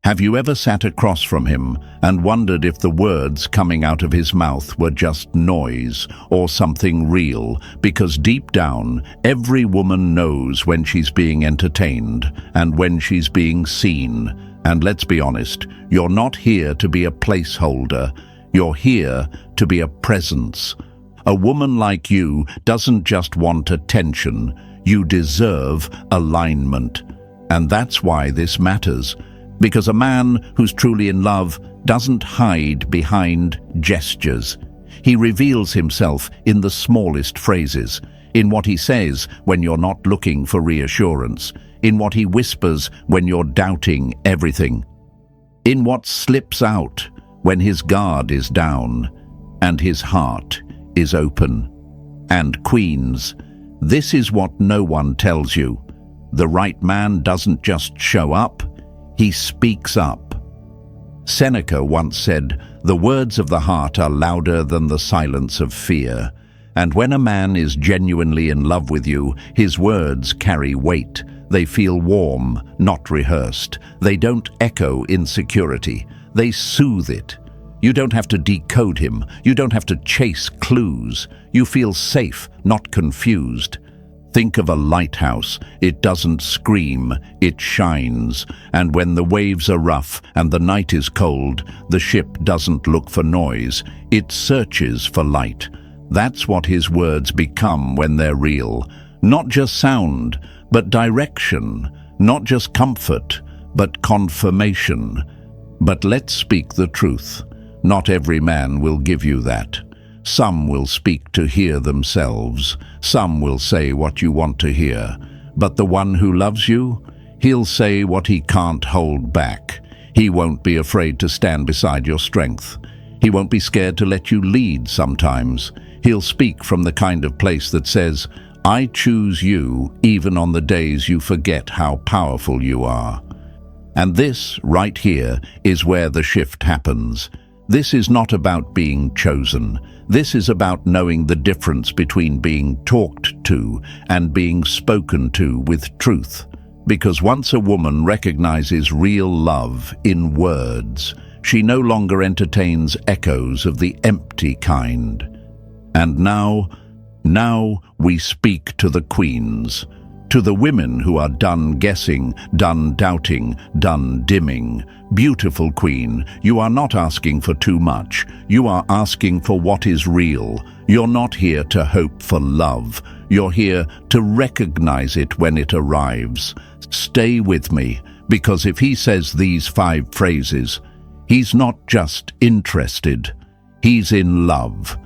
Have you ever sat across from him and wondered if the words coming out of his mouth were just noise or something real? Because deep down, every woman knows when she's being entertained and when she's being seen. And let's be honest, you're not here to be a placeholder. You're here to be a presence. A woman like you doesn't just want attention. You deserve alignment. And that's why this matters. Because a man who's truly in love doesn't hide behind gestures. He reveals himself in the smallest phrases, in what he says when you're not looking for reassurance, in what he whispers when you're doubting everything, in what slips out when his guard is down and his heart is open. And queens, this is what no one tells you. The right man doesn't just show up, he speaks up. Seneca once said, "The words of the heart are louder than the silence of fear." And when a man is genuinely in love with you, his words carry weight. They feel warm, not rehearsed. They don't echo insecurity. They soothe it. You don't have to decode him. You don't have to chase clues. You feel safe, not confused. Think of a lighthouse. It doesn't scream, it shines. And when the waves are rough and the night is cold, the ship doesn't look for noise. It searches for light. That's what his words become when they're real. Not just sound, but direction. Not just comfort, but confirmation. But let's speak the truth. Not every man will give you that. Some will speak to hear themselves. Some will say what you want to hear. But the one who loves you, he'll say what he can't hold back. He won't be afraid to stand beside your strength. He won't be scared to let you lead sometimes. He'll speak from the kind of place that says, "I choose you even on the days you forget how powerful you are." And this, right here, is where the shift happens. This is not about being chosen. This is about knowing the difference between being talked to and being spoken to with truth. Because once a woman recognizes real love in words, she no longer entertains echoes of the empty kind. And now we speak to the queens, to the women who are done guessing, done doubting, done dimming. Beautiful queen, you are not asking for too much. You are asking for what is real. You're not here to hope for love. You're here to recognize it when it arrives. Stay with me, because if he says these 5 phrases, he's not just interested, he's in love.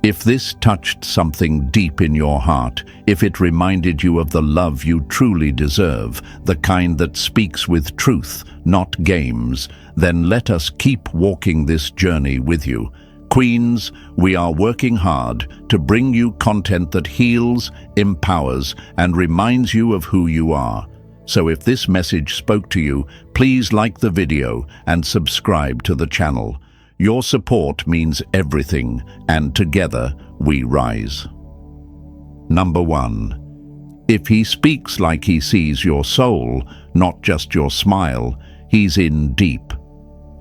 If this touched something deep in your heart, if it reminded you of the love you truly deserve, the kind that speaks with truth, not games, then let us keep walking this journey with you. Queens, we are working hard to bring you content that heals, empowers, and reminds you of who you are. So if this message spoke to you, please like the video and subscribe to the channel. Your support means everything, and together we rise. Number 1. If he speaks like he sees your soul, not just your smile, he's in deep.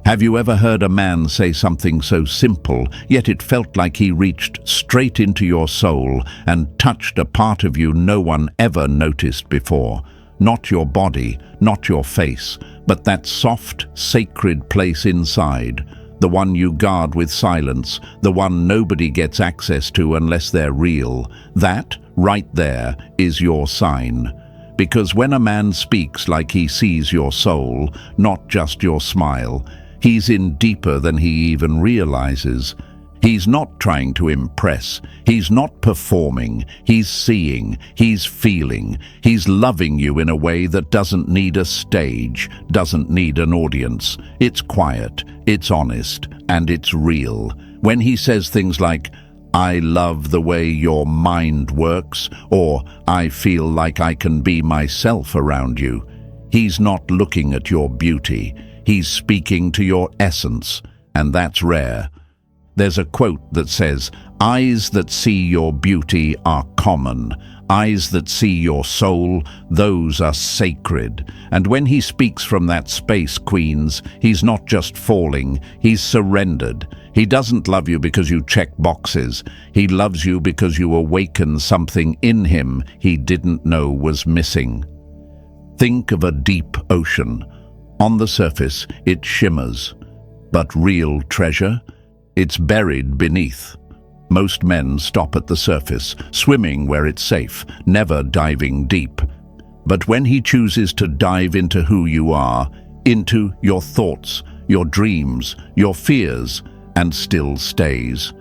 Have you ever heard a man say something so simple, yet it felt like he reached straight into your soul and touched a part of you no one ever noticed before? Not your body, not your face, but that soft, sacred place inside. The one you guard with silence, the one nobody gets access to unless they're real. That, right there, is your sign. Because when a man speaks like he sees your soul, not just your smile, he's in deeper than he even realizes. He's not trying to impress. He's not performing. He's seeing. He's feeling. He's loving you in a way that doesn't need a stage, doesn't need an audience. It's quiet, it's honest, and it's real. When he says things like, "I love the way your mind works," or "I feel like I can be myself around you," he's not looking at your beauty. He's speaking to your essence, and that's rare. There's a quote that says, "Eyes that see your beauty are common. Eyes that see your soul, those are sacred." And when he speaks from that space, queens, he's not just falling, he's surrendered. He doesn't love you because you check boxes. He loves you because you awaken something in him he didn't know was missing. Think of a deep ocean. On the surface, it shimmers. But real treasure? It's buried beneath. Most men stop at the surface, swimming where it's safe, never diving deep. But when he chooses to dive into who you are, into your thoughts, your dreams, your fears, and still stays,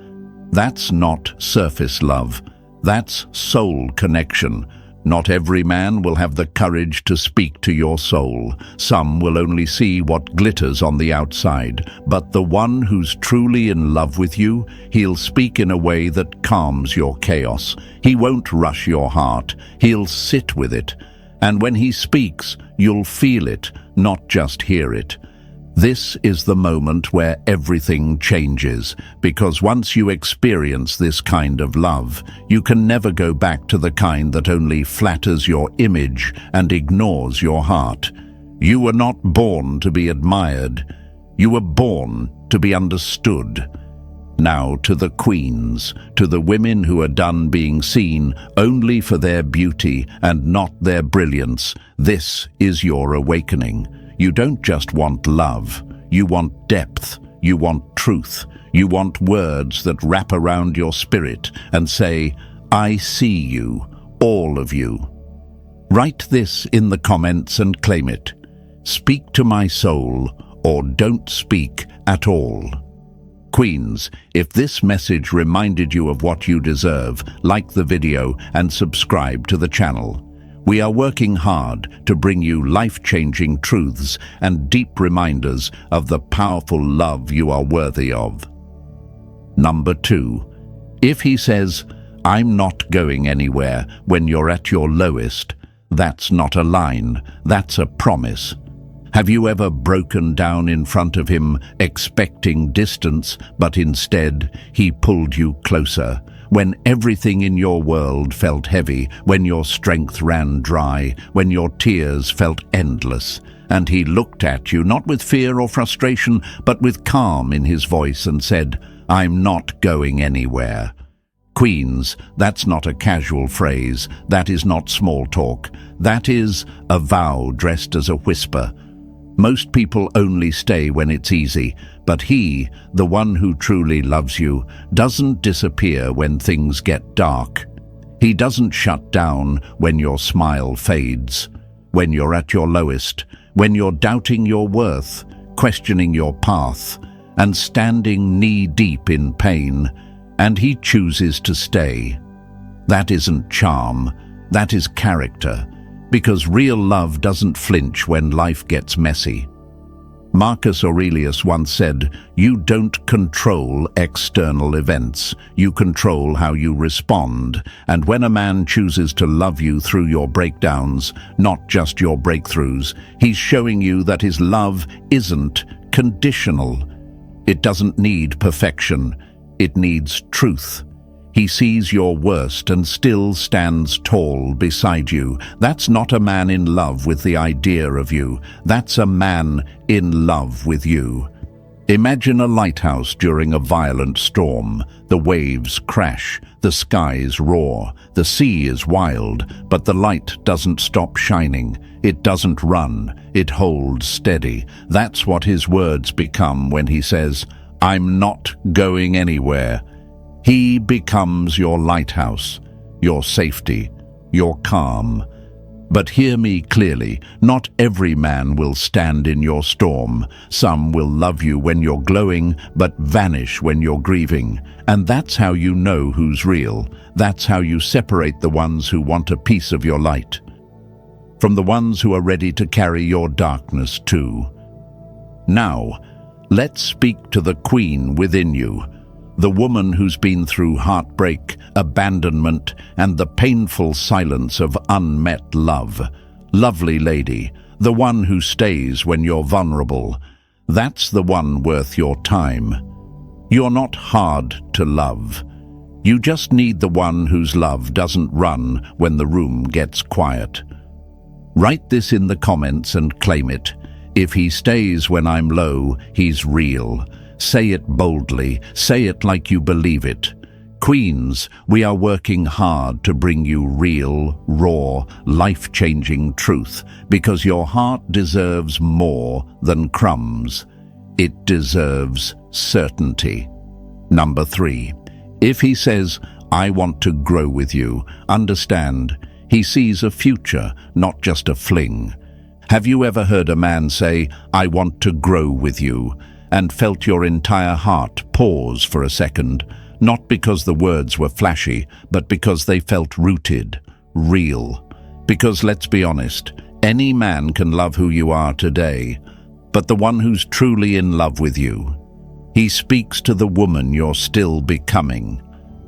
that's not surface love. That's soul connection. Not every man will have the courage to speak to your soul. Some will only see what glitters on the outside. But the one who's truly in love with you, he'll speak in a way that calms your chaos. He won't rush your heart. He'll sit with it. And when he speaks, you'll feel it, not just hear it. This is the moment where everything changes, because once you experience this kind of love, you can never go back to the kind that only flatters your image and ignores your heart. You were not born to be admired. You were born to be understood. Now to the queens, to the women who are done being seen only for their beauty and not their brilliance, this is your awakening. You don't just want love, you want depth, you want truth, you want words that wrap around your spirit and say, "I see you, all of you." Write this in the comments and claim it. Speak to my soul, or don't speak at all. Queens, if this message reminded you of what you deserve, like the video and subscribe to the channel. We are working hard to bring you life-changing truths and deep reminders of the powerful love you are worthy of. Number 2. If he says, "I'm not going anywhere," when you're at your lowest, that's not a line, that's a promise. Have you ever broken down in front of him, expecting distance, but instead he pulled you closer? When everything in your world felt heavy, when your strength ran dry, when your tears felt endless, and he looked at you not with fear or frustration, but with calm in his voice and said, "I'm not going anywhere." Queens, that's not a casual phrase, that is not small talk, that is a vow dressed as a whisper. Most people only stay when it's easy, but he, the one who truly loves you, doesn't disappear when things get dark. He doesn't shut down when your smile fades, when you're at your lowest, when you're doubting your worth, questioning your path, and standing knee-deep in pain, and he chooses to stay. That isn't charm, that is character. Because real love doesn't flinch when life gets messy. Marcus Aurelius once said, "You don't control external events, you control how you respond." And when a man chooses to love you through your breakdowns, not just your breakthroughs, he's showing you that his love isn't conditional. It doesn't need perfection, it needs truth. He sees your worst and still stands tall beside you. That's not a man in love with the idea of you. That's a man in love with you. Imagine a lighthouse during a violent storm. The waves crash, the skies roar, the sea is wild, but the light doesn't stop shining. It doesn't run, it holds steady. That's what his words become when he says, "I'm not going anywhere." He becomes your lighthouse, your safety, your calm. But hear me clearly, not every man will stand in your storm. Some will love you when you're glowing, but vanish when you're grieving. And that's how you know who's real. That's how you separate the ones who want a piece of your light from the ones who are ready to carry your darkness too. Now, let's speak to the queen within you. The woman who's been through heartbreak, abandonment, and the painful silence of unmet love. Lovely lady, the one who stays when you're vulnerable. That's the one worth your time. You're not hard to love. You just need the one whose love doesn't run when the room gets quiet. Write this in the comments and claim it. If he stays when I'm low, he's real. Say it boldly. Say it like you believe it. Queens, we are working hard to bring you real, raw, life-changing truth because your heart deserves more than crumbs. It deserves certainty. Number 3. If he says, I want to grow with you, understand, he sees a future, not just a fling. Have you ever heard a man say, I want to grow with you, and felt your entire heart pause for a second, not because the words were flashy, but because they felt rooted, real? Because let's be honest, any man can love who you are today, but the one who's truly in love with you, he speaks to the woman you're still becoming.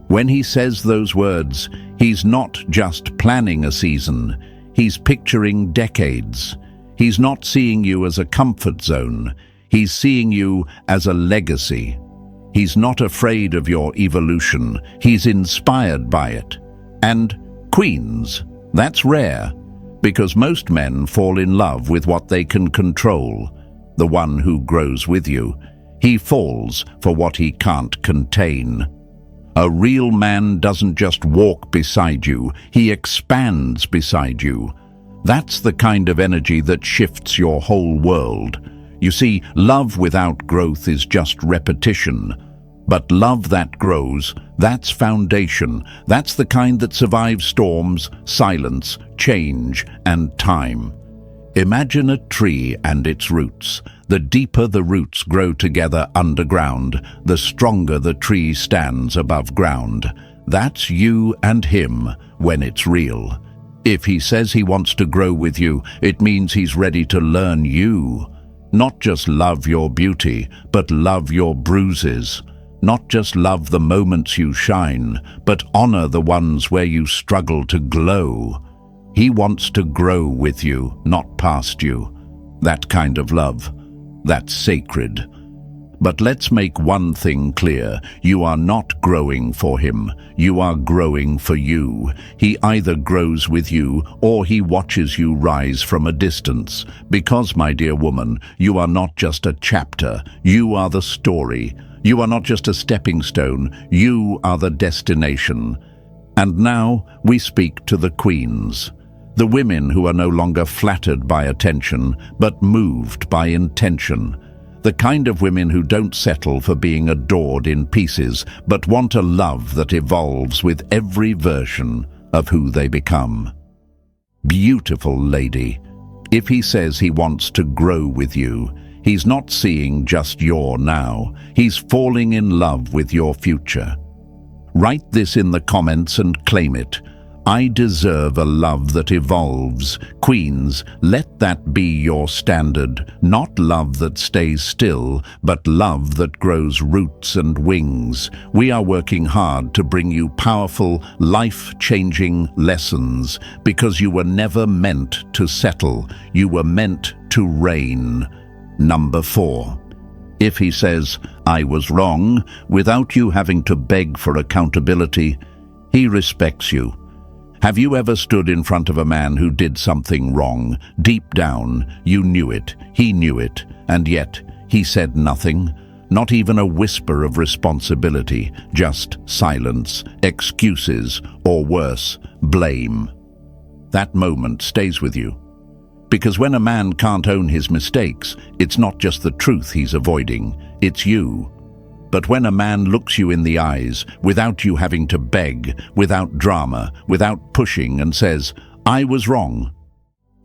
When he says those words, he's not just planning a season, he's picturing decades. He's not seeing you as a comfort zone, he's seeing you as a legacy. He's not afraid of your evolution, he's inspired by it. And queens, that's rare, because most men fall in love with what they can control, the one who grows with you. He falls for what he can't contain. A real man doesn't just walk beside you, he expands beside you. That's the kind of energy that shifts your whole world. You see, love without growth is just repetition. But love that grows, that's foundation. That's the kind that survives storms, silence, change, and time. Imagine a tree and its roots. The deeper the roots grow together underground, the stronger the tree stands above ground. That's you and him when it's real. If he says he wants to grow with you, it means he's ready to learn you. Not just love your beauty, but love your bruises. Not just love the moments you shine, but honor the ones where you struggle to glow. He wants to grow with you, not past you. That kind of love, that's sacred. But let's make one thing clear. You are not growing for him. You are growing for you. He either grows with you or he watches you rise from a distance. Because, my dear woman, you are not just a chapter. You are the story. You are not just a stepping stone. You are the destination. And now we speak to the queens. The women who are no longer flattered by attention, but moved by intention. The kind of women who don't settle for being adored in pieces, but want a love that evolves with every version of who they become. Beautiful lady, if he says he wants to grow with you, he's not seeing just your now, he's falling in love with your future. Write this in the comments and claim it. I deserve a love that evolves. Queens, let that be your standard. Not love that stays still, but love that grows roots and wings. We are working hard to bring you powerful, life-changing lessons because you were never meant to settle. You were meant to reign. Number 4. If he says, I was wrong, without you having to beg for accountability, he respects you. Have you ever stood in front of a man who did something wrong? Deep down, you knew it, he knew it, and yet he said nothing, not even a whisper of responsibility, just silence, excuses, or worse, blame. That moment stays with you. Because when a man can't own his mistakes, it's not just the truth he's avoiding, it's you. But when a man looks you in the eyes, without you having to beg, without drama, without pushing, and says, I was wrong,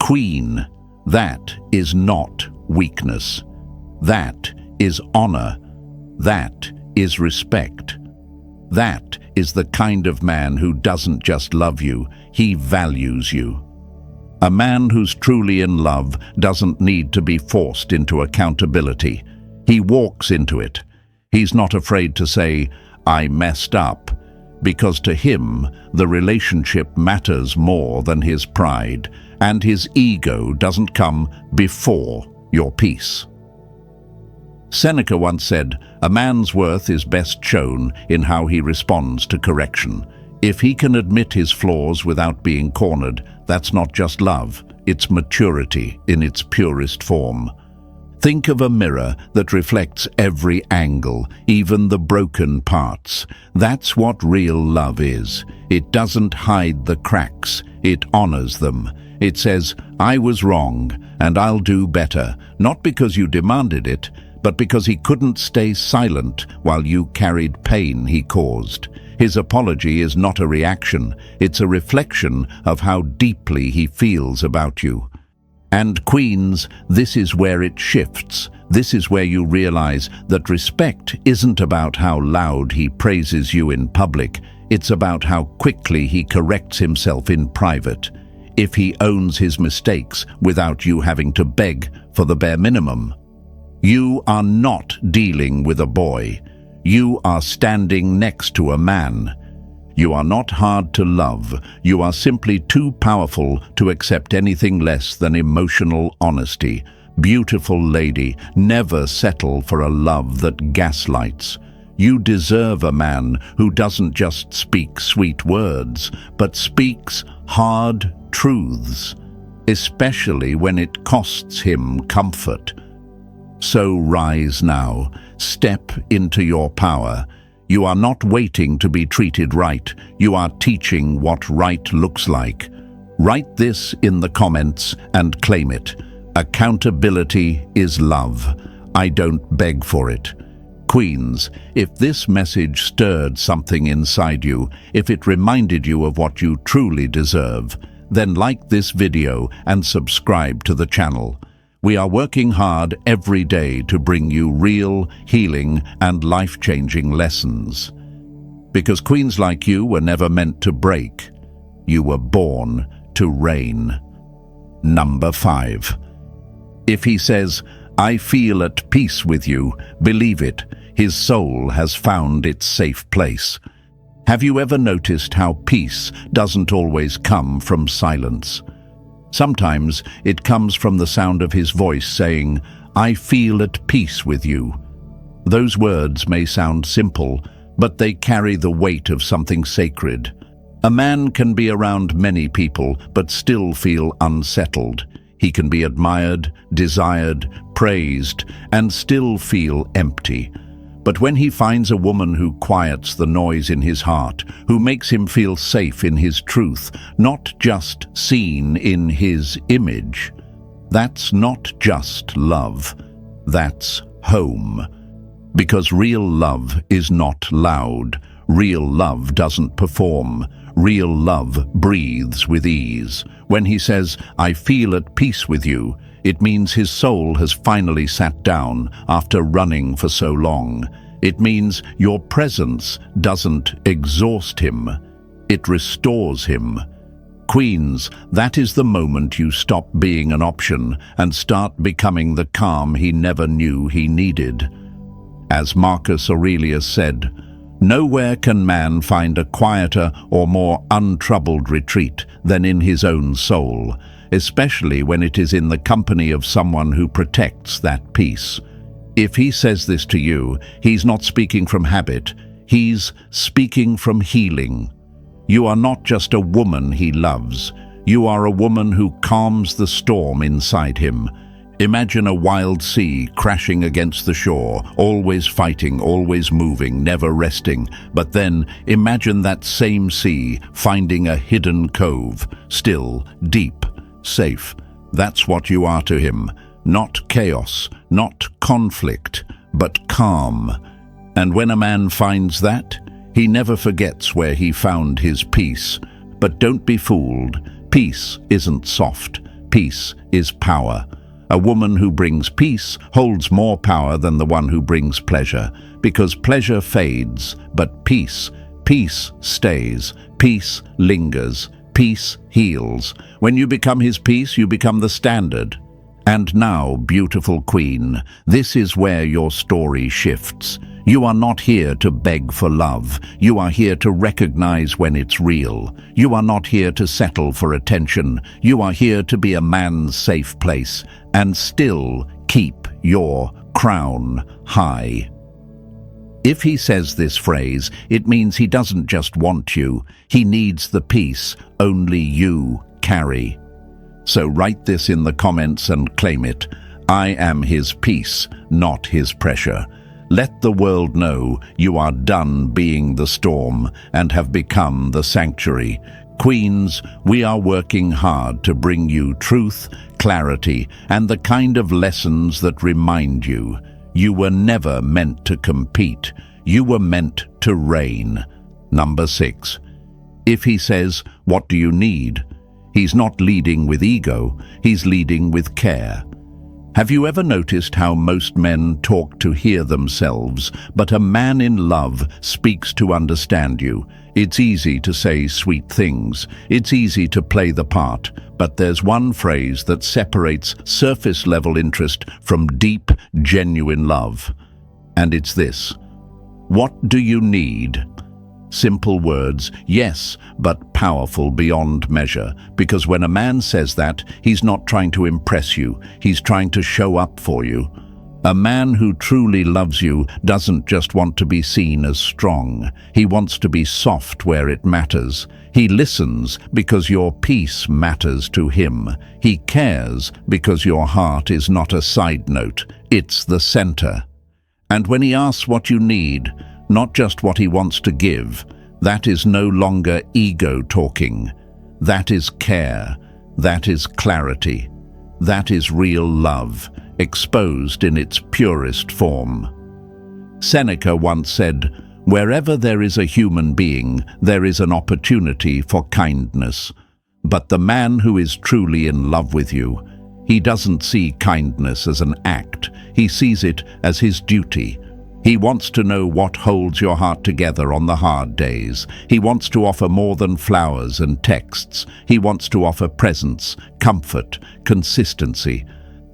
queen, that is not weakness. That is honor. That is respect. That is the kind of man who doesn't just love you, he values you. A man who's truly in love doesn't need to be forced into accountability. He walks into it. He's not afraid to say, I messed up, because to him, the relationship matters more than his pride, and his ego doesn't come before your peace. Seneca once said, "A man's worth is best shown in how he responds to correction." If he can admit his flaws without being cornered, that's not just love, it's maturity in its purest form. Think of a mirror that reflects every angle, even the broken parts. That's what real love is. It doesn't hide the cracks, it honors them. It says, "I was wrong, and I'll do better," not because you demanded it, but because he couldn't stay silent while you carried pain he caused. His apology is not a reaction, it's a reflection of how deeply he feels about you. And queens, this is where it shifts. This is where you realize that respect isn't about how loud he praises you in public, it's about how quickly he corrects himself in private. If he owns his mistakes without you having to beg for the bare minimum. You are not dealing with a boy. You are standing next to a man. You are not hard to love. You are simply too powerful to accept anything less than emotional honesty. Beautiful lady, never settle for a love that gaslights. You deserve a man who doesn't just speak sweet words, but speaks hard truths, especially when it costs him comfort. So rise now, step into your power. You are not waiting to be treated right, you are teaching what right looks like. Write this in the comments and claim it. Accountability is love. I don't beg for it. Queens, if this message stirred something inside you, if it reminded you of what you truly deserve, then like this video and subscribe to the channel. We are working hard every day to bring you real, healing, and life-changing lessons. Because queens like you were never meant to break. You were born to reign. Number 5. If he says, "I feel at peace with you," believe it, his soul has found its safe place. Have you ever noticed how peace doesn't always come from silence? Sometimes it comes from the sound of his voice saying, "I feel at peace with you." Those words may sound simple, but they carry the weight of something sacred. A man can be around many people, but still feel unsettled. He can be admired, desired, praised, and still feel empty. But when he finds a woman who quiets the noise in his heart, who makes him feel safe in his truth, not just seen in his image, that's not just love, that's home. Because real love is not loud, real love doesn't perform, real love breathes with ease. When he says, "I feel at peace with you," it means his soul has finally sat down after running for so long. It means your presence doesn't exhaust him, it restores him. Queens, that is the moment you stop being an option and start becoming the calm he never knew he needed. As Marcus Aurelius said, "Nowhere can man find a quieter or more untroubled retreat than in his own soul, especially when it is in the company of someone who protects that peace." If he says this to you, he's not speaking from habit, he's speaking from healing. You are not just a woman he loves, you are a woman who calms the storm inside him. Imagine a wild sea crashing against the shore, always fighting, always moving, never resting. But then imagine that same sea finding a hidden cove, still, deep, safe. That's what you are to him. Not chaos, not conflict, but calm. And when a man finds that, he never forgets where he found his peace. But don't be fooled. Peace isn't soft. Peace is power. A woman who brings peace holds more power than the one who brings pleasure, because pleasure fades, but peace stays, peace lingers, peace heals. When you become his peace, you become the standard. And now, beautiful queen, this is where your story shifts. You are not here to beg for love. You are here to recognize when it's real. You are not here to settle for attention. You are here to be a man's safe place and still keep your crown high. If he says this phrase, it means he doesn't just want you, he needs the peace only you carry. So write this in the comments and claim it. I am his peace, not his pressure. Let the world know you are done being the storm and have become the sanctuary. Queens, we are working hard to bring you truth, clarity, and the kind of lessons that remind you you were never meant to compete. You were meant to reign. Number 6. If he says, "What do you need?" he's not leading with ego, he's leading with care. Have you ever noticed how most men talk to hear themselves, but a man in love speaks to understand you? It's easy to say sweet things, it's easy to play the part, but there's one phrase that separates surface-level interest from deep, genuine love. And it's this: what do you need? Simple words, yes, but powerful beyond measure, because when a man says that, he's not trying to impress you, he's trying to show up for you. A man who truly loves you doesn't just want to be seen as strong, he wants to be soft where it matters. He listens because your peace matters to him. He cares because your heart is not a side note, it's the center. And when he asks what you need, not just what he wants to give, that is no longer ego talking. That is care. That is clarity. That is real love, exposed in its purest form. Seneca once said, "Wherever there is a human being, there is an opportunity for kindness." But the man who is truly in love with you, he doesn't see kindness as an act, he sees it as his duty. He wants to know what holds your heart together on the hard days. He wants to offer more than flowers and texts. He wants to offer presence, comfort, consistency.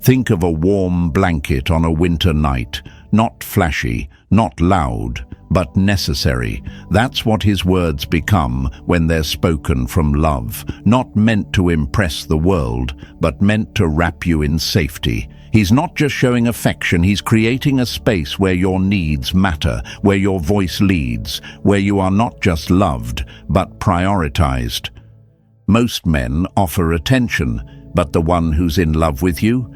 Think of a warm blanket on a winter night, not flashy, not loud, but necessary. That's what his words become when they're spoken from love, not meant to impress the world, but meant to wrap you in safety. He's not just showing affection, he's creating a space where your needs matter, where your voice leads, where you are not just loved, but prioritized. Most men offer attention, but the one who's in love with you,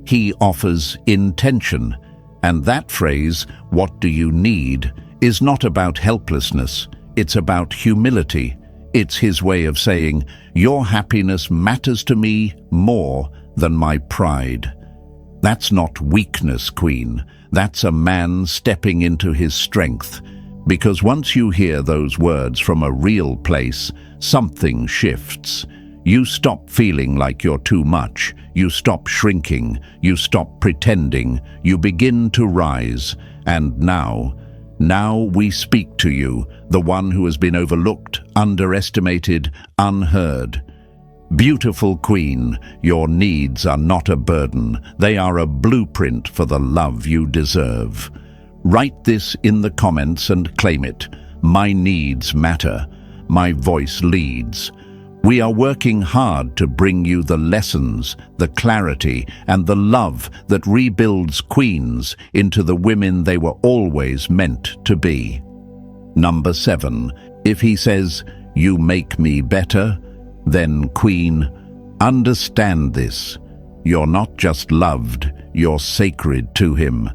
he offers intention. And that phrase, "what do you need?" is not about helplessness, it's about humility. It's his way of saying, your happiness matters to me more than my pride. That's not weakness, Queen. That's a man stepping into his strength. Because once you hear those words from a real place, something shifts. You stop feeling like you're too much. You stop shrinking. You stop pretending. You begin to rise. And now we speak to you, the one who has been overlooked, underestimated, unheard. Beautiful Queen, your needs are not a burden. They are a blueprint for the love you deserve. Write this in the comments and claim it. My needs matter. My voice leads. We are working hard to bring you the lessons, the clarity, and the love that rebuilds queens into the women they were always meant to be. Number 7. If he says, "You make me better," then, Queen, understand this. You're not just loved, you're sacred to him.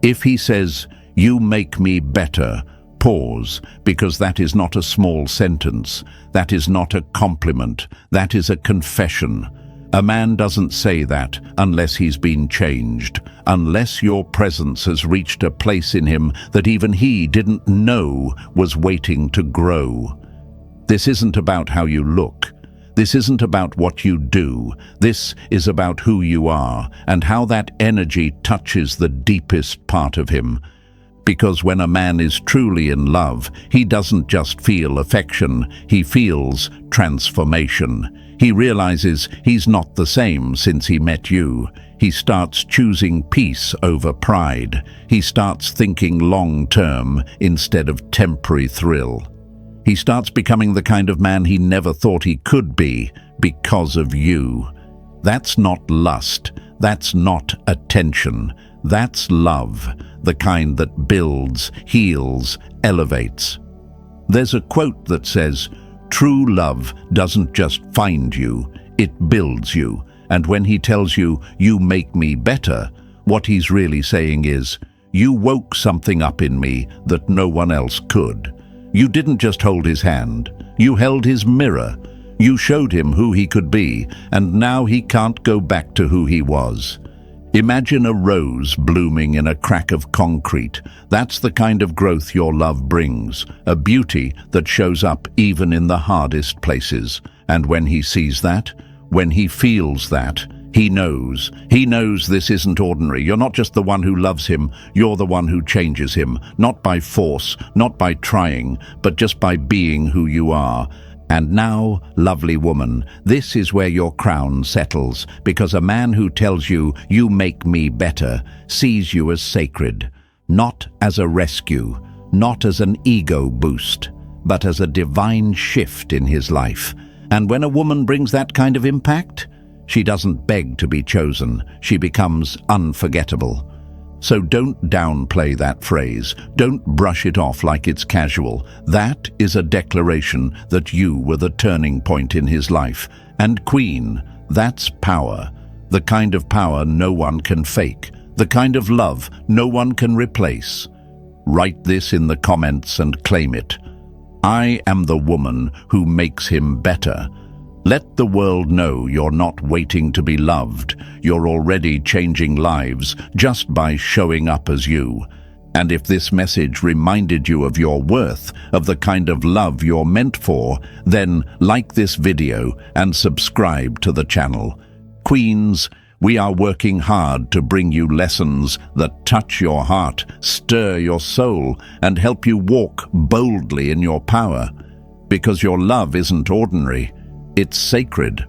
If he says, "You make me better," pause, because that is not a small sentence. That is not a compliment. That is a confession. A man doesn't say that unless he's been changed, unless your presence has reached a place in him that even he didn't know was waiting to grow. This isn't about how you look. This isn't about what you do. This is about who you are and how that energy touches the deepest part of him. Because when a man is truly in love, he doesn't just feel affection, he feels transformation. He realizes he's not the same since he met you. He starts choosing peace over pride. He starts thinking long-term instead of temporary thrill. He starts becoming the kind of man he never thought he could be because of you. That's not lust. That's not attention. That's love, the kind that builds, heals, elevates. There's a quote that says, "True love doesn't just find you, it builds you. And when he tells you, 'You make me better,' what he's really saying is, 'You woke something up in me that no one else could.' You didn't just hold his hand, you held his mirror. You showed him who he could be, and now he can't go back to who he was." Imagine a rose blooming in a crack of concrete. That's the kind of growth your love brings, a beauty that shows up even in the hardest places. And when he sees that, when he feels that, he knows this isn't ordinary. You're not just the one who loves him, you're the one who changes him, not by force, not by trying, but just by being who you are. And now, lovely woman, this is where your crown settles, because a man who tells you, "You make me better," sees you as sacred, not as a rescue, not as an ego boost, but as a divine shift in his life. And when a woman brings that kind of impact, she doesn't beg to be chosen, she becomes unforgettable. So don't downplay that phrase. Don't brush it off like it's casual. That is a declaration that you were the turning point in his life. And Queen, that's power. The kind of power no one can fake. The kind of love no one can replace. Write this in the comments and claim it. I am the woman who makes him better. Let the world know you're not waiting to be loved. You're already changing lives just by showing up as you. And if this message reminded you of your worth, of the kind of love you're meant for, then like this video and subscribe to the channel. Queens, we are working hard to bring you lessons that touch your heart, stir your soul, and help you walk boldly in your power. Because your love isn't ordinary. It's sacred,